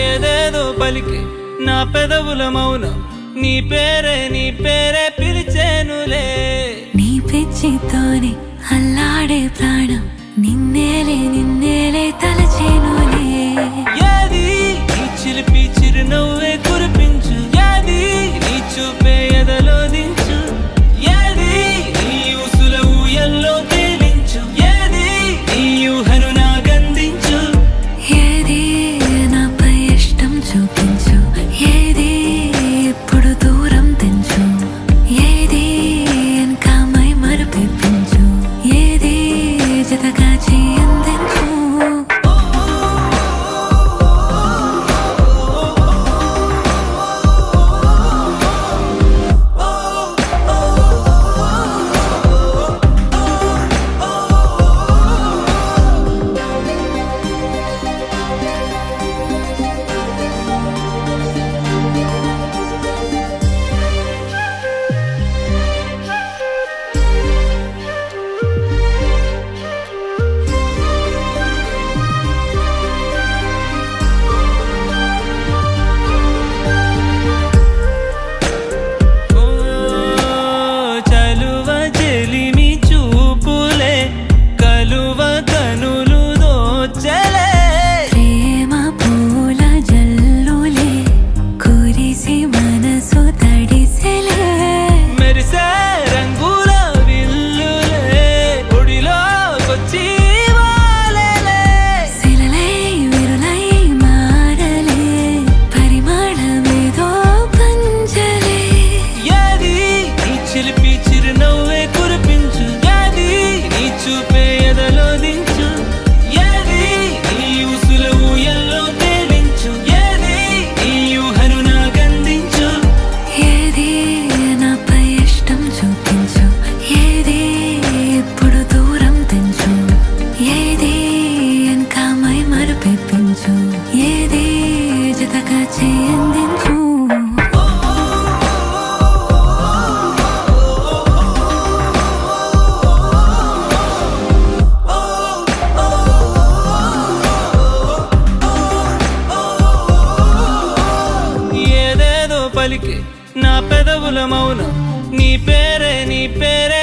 ఏదేదో పలికి నా పెదవుల మౌనం నీ పేరే పిలిచేనులే. నీ పిచ్చితోనే అల్లాడే ప్రాణం నిన్నేలే తలచేనులే. ఏది నీ చిలిపి చిరునవ్వే కురిపించు, ఏది నీ చూపే ఎదలో దించు, ఏది నీ ఊసుల ఊయల్లో తేలించు, ఏది నీ ఊహను నాగందించు. ఏది నాపై ఇష్టం చూపించు, ఏది ఇప్పుడు దూరం తెంచు, ఏది ఇంకా మై మరపించు, ఏది జతగా చేయందించు. చిలిపి చిరునవ్వే కురిపించు, ఏది నీ చూపే ఎదలో దించు, ఏది నీ ఊసుల ఊయల్లో తేలించు, ఏది నీ ఊహను నాగందించు. ఏది నాపై ఇష్టం చూపించు, ఏది ఇప్పుడు దూరం తెంచు, ఏది ఇంకా మై మరపించు, ఏది జతగా చేయందించు. ఏదేదో పలికి నా పెదవుల మౌనం నీ పేరే